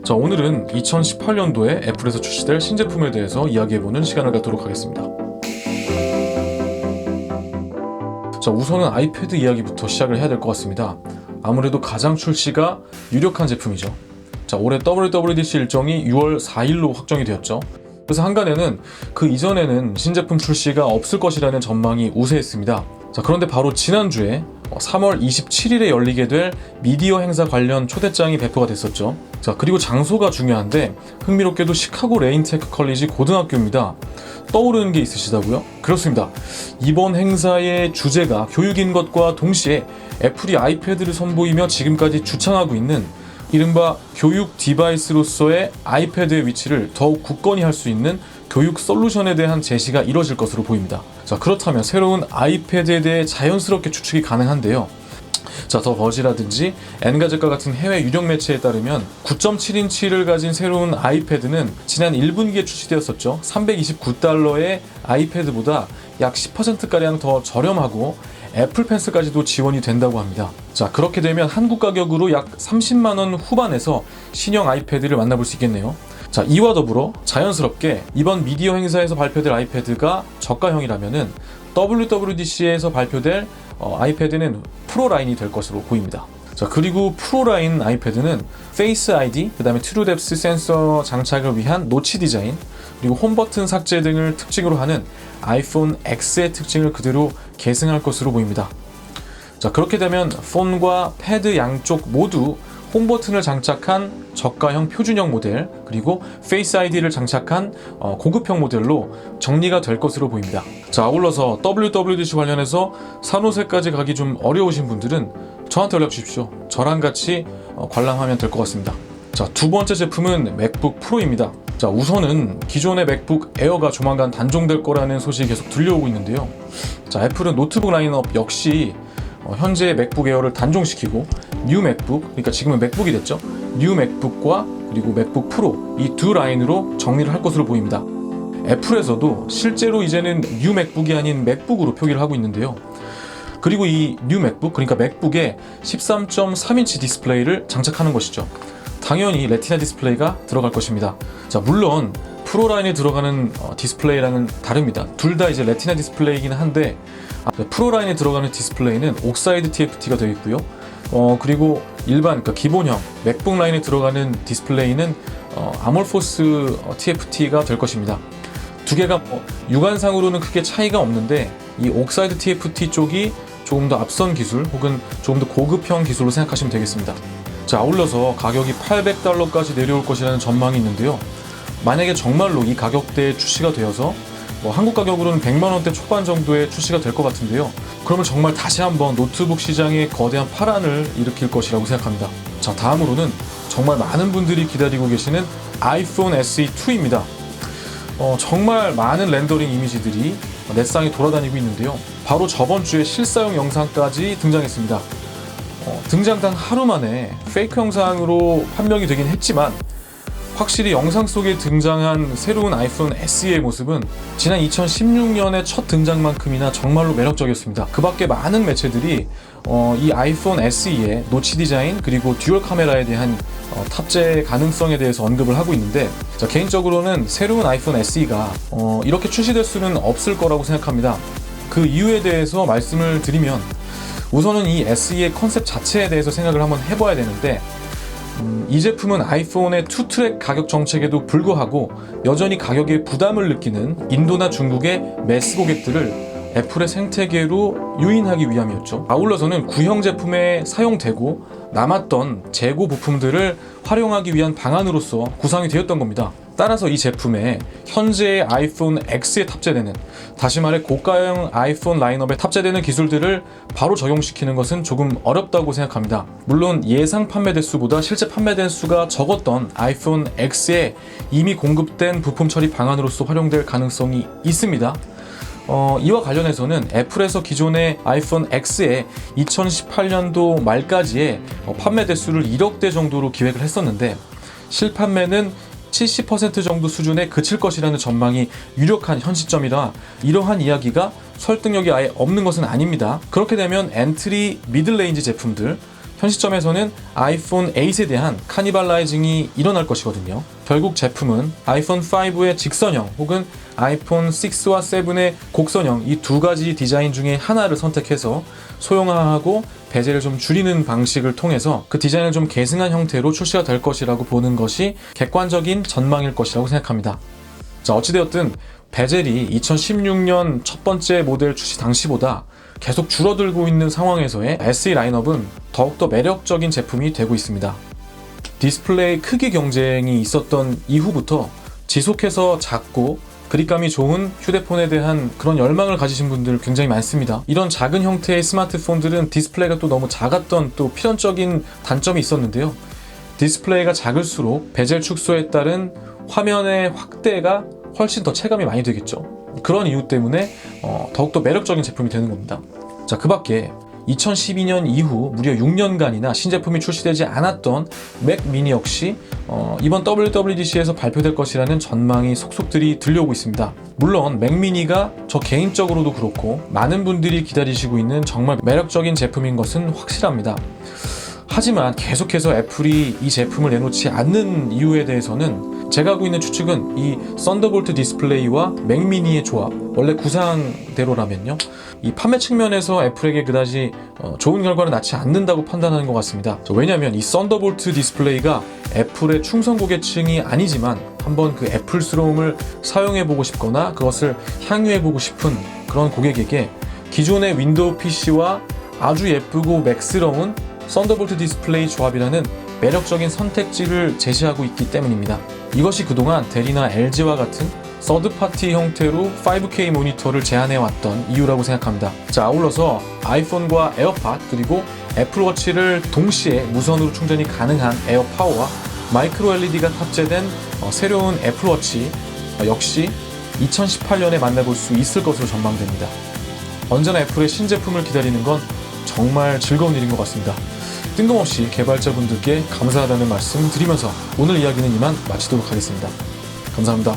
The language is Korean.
자, 오늘은 2018년도에 애플에서 출시될 신제품에 대해서 이야기해보는 시간을 갖도록 하겠습니다. 자, 우선은 아이패드 이야기부터 시작을 해야 될 것 같습니다. 아무래도 가장 출시가 유력한 제품이죠. 자, 올해 WWDC 일정이 6월 4일로 확정이 되었죠. 그래서 한간에는 그 이전에는 신제품 출시가 없을 것이라는 전망이 우세했습니다. 자, 그런데 바로 지난주에 3월 27일에 열리게 될 미디어 행사 관련 초대장이 배포가 됐었죠. 자, 그리고 장소가 중요한데 흥미롭게도 시카고 레인테크 컬리지 고등학교입니다. 떠오르는 게 있으시다고요? 그렇습니다. 이번 행사의 주제가 교육인 것과 동시에 애플이 아이패드를 선보이며 지금까지 주창하고 있는 이른바 교육 디바이스로서의 아이패드의 위치를 더욱 굳건히 할 수 있는 교육 솔루션에 대한 제시가 이뤄질 것으로 보입니다. 자, 그렇다면 새로운 아이패드에 대해 자연스럽게 추측이 가능한데요. 자, 더 버지라든지 엔가젯과 같은 해외 유력 매체에 따르면 9.7인치를 가진 새로운 아이패드는 지난 1분기에 출시되었었죠. $329의 아이패드보다 약 10%가량 더 저렴하고 애플 펜슬까지도 지원이 된다고 합니다. 자, 그렇게 되면 한국 가격으로 약 30만원 후반에서 신형 아이패드를 만나볼 수 있겠네요. 자, 이와 더불어 자연스럽게 이번 미디어 행사에서 발표될 아이패드가 저가형이라면은 WWDC에서 발표될 아이패드는 프로 라인이 될 것으로 보입니다. 자, 그리고 프로 라인 아이패드는 페이스 아이디, 그 다음에 트루 뎁스 센서 장착을 위한 노치 디자인, 그리고 홈 버튼 삭제 등을 특징으로 하는 아이폰 X의 특징을 그대로 계승할 것으로 보입니다. 자, 그렇게 되면 폰과 패드 양쪽 모두 홈 버튼을 장착한 저가형 표준형 모델, 그리고 페이스 아이디를 장착한 고급형 모델로 정리가 될 것으로 보입니다. 자, 아울러서 WWDC 관련해서 산호세까지 가기 좀 어려우신 분들은 저한테 연락 주십시오. 저랑 같이 관람하면 될 것 같습니다. 자, 두 번째 제품은 맥북 프로입니다. 자, 우선은 기존의 맥북 에어가 조만간 단종될 거라는 소식이 계속 들려오고 있는데요. 자, 애플은 노트북 라인업 역시 현재의 맥북 에어를 단종시키고 뉴 맥북, 그러니까 지금은 맥북이 됐죠. 뉴 맥북과 그리고 맥북 프로 이 두 라인으로 정리를 할 것으로 보입니다. 애플에서도 실제로 이제는 뉴 맥북이 아닌 맥북으로 표기를 하고 있는데요. 그리고 이 뉴 맥북, 그러니까 맥북에 13.3인치 디스플레이를 장착하는 것이죠. 당연히 레티나 디스플레이가 들어갈 것입니다. 자, 물론 프로 라인에 들어가는 디스플레이랑은 다릅니다. 둘 다 이제 레티나 디스플레이이긴 한데 프로 라인에 들어가는 디스플레이는 옥사이드 TFT가 되어 있고요. 그리고 일반, 그러니까 기본형 맥북 라인에 들어가는 디스플레이는 아몰포스 TFT가 될 것입니다. 두 개가 육안상으로는 크게 차이가 없는데 이 옥사이드 TFT 쪽이 조금 더 앞선 기술 혹은 조금 더 고급형 기술로 생각하시면 되겠습니다. 자, 아울러서 가격이 $800까지 내려올 것이라는 전망이 있는데요. 만약에 정말로 이 가격대에 출시가 되어서 한국 가격으로는 100만원대 초반 정도에 출시가 될 것 같은데요. 그러면 정말 다시 한번 노트북 시장에 거대한 파란을 일으킬 것이라고 생각합니다. 자, 다음으로는 정말 많은 분들이 기다리고 계시는 아이폰 SE2입니다. 정말 많은 렌더링 이미지들이 넷상에 돌아다니고 있는데요. 바로 저번 주에 실사용 영상까지 등장했습니다. 등장단 하루 만에 페이크 영상으로 판명이 되긴 했지만 확실히 영상 속에 등장한 새로운 아이폰 SE의 모습은 지난 2016년의 첫 등장만큼이나 정말로 매력적이었습니다. 그 밖에 많은 매체들이 이 아이폰 SE의 노치 디자인 그리고 듀얼 카메라에 대한 탑재 가능성에 대해서 언급을 하고 있는데, 자, 개인적으로는 새로운 아이폰 SE가 이렇게 출시될 수는 없을 거라고 생각합니다. 그 이유에 대해서 말씀을 드리면 우선은 이 SE의 컨셉 자체에 대해서 생각을 한번 해봐야 되는데, 이 제품은 아이폰의 투트랙 가격 정책에도 불구하고 여전히 가격에 부담을 느끼는 인도나 중국의 매스 고객들을 애플의 생태계로 유인하기 위함이었죠. 아울러서는 구형 제품에 사용되고 남았던 재고 부품들을 활용하기 위한 방안으로서 구상이 되었던 겁니다. 따라서 이 제품에 현재의 아이폰 X에 탑재되는, 다시 말해 고가형 아이폰 라인업에 탑재되는 기술들을 바로 적용시키는 것은 조금 어렵다고 생각합니다. 물론 예상 판매 대수보다 실제 판매된 수가 적었던 아이폰 X에 이미 공급된 부품 처리 방안으로서 활용될 가능성이 있습니다. 이와 관련해서는 애플에서 기존의 아이폰 X의 2018년도 말까지의 판매 대수를 1억 대 정도로 기획을 했었는데 실판매는 70% 정도 수준에 그칠 것이라는 전망이 유력한 현 시점이라 이러한 이야기가 설득력이 아예 없는 것은 아닙니다. 그렇게 되면 엔트리 미들레인지 제품들, 현 시점에서는 아이폰 8에 대한 카니발라이징이 일어날 것이거든요. 결국 제품은 아이폰 5의 직선형 혹은 아이폰 6와 7의 곡선형 이 두 가지 디자인 중에 하나를 선택해서 소형화하고 베젤을 좀 줄이는 방식을 통해서 그 디자인을 좀 계승한 형태로 출시가 될 것이라고 보는 것이 객관적인 전망일 것이라고 생각합니다. 자, 어찌되었든 베젤이 2016년 첫 번째 모델 출시 당시보다 계속 줄어들고 있는 상황에서의 SE 라인업은 더욱더 매력적인 제품이 되고 있습니다. 디스플레이 크기 경쟁이 있었던 이후부터 지속해서 작고 그립감이 좋은 휴대폰에 대한 그런 열망을 가지신 분들 굉장히 많습니다. 이런 작은 형태의 스마트폰들은 디스플레이가 또 너무 작았던 또 필연적인 단점이 있었는데요. 디스플레이가 작을수록 베젤 축소에 따른 화면의 확대가 훨씬 더 체감이 많이 되겠죠. 그런 이유 때문에 더욱더 매력적인 제품이 되는 겁니다. 자, 그 밖에 2012년 이후 무려 6년간이나 신제품이 출시되지 않았던 맥 미니 역시 이번 WWDC에서 발표될 것이라는 전망이 속속들이 들려오고 있습니다. 물론 맥 미니가 저 개인적으로도 그렇고 많은 분들이 기다리시고 있는 정말 매력적인 제품인 것은 확실합니다. 하지만 계속해서 애플이 이 제품을 내놓지 않는 이유에 대해서는 제가 하고 있는 추측은 이 썬더볼트 디스플레이와 맥 미니의 조합, 원래 구상대로라면요, 이 판매 측면에서 애플에게 그다지 좋은 결과를 낳지 않는다고 판단하는 것 같습니다. 왜냐하면 이 썬더볼트 디스플레이가 애플의 충성 고객층이 아니지만 한번 그 애플스러움을 사용해보고 싶거나 그것을 향유해보고 싶은 그런 고객에게 기존의 윈도우 PC와 아주 예쁘고 맥스러운 썬더볼트 디스플레이 조합이라는 매력적인 선택지를 제시하고 있기 때문입니다. 이것이 그동안 데리나 LG와 같은 서드파티 형태로 5K 모니터를 제안해왔던 이유라고 생각합니다. 자, 아울러서 아이폰과 에어팟 그리고 애플워치를 동시에 무선으로 충전이 가능한 에어파워와 마이크로 LED가 탑재된 새로운 애플워치 역시 2018년에 만나볼 수 있을 것으로 전망됩니다. 언제나 애플의 신제품을 기다리는 건 정말 즐거운 일인 것 같습니다. 뜬금없이 개발자분들께 감사하다는 말씀 드리면서 오늘 이야기는 이만 마치도록 하겠습니다. 감사합니다.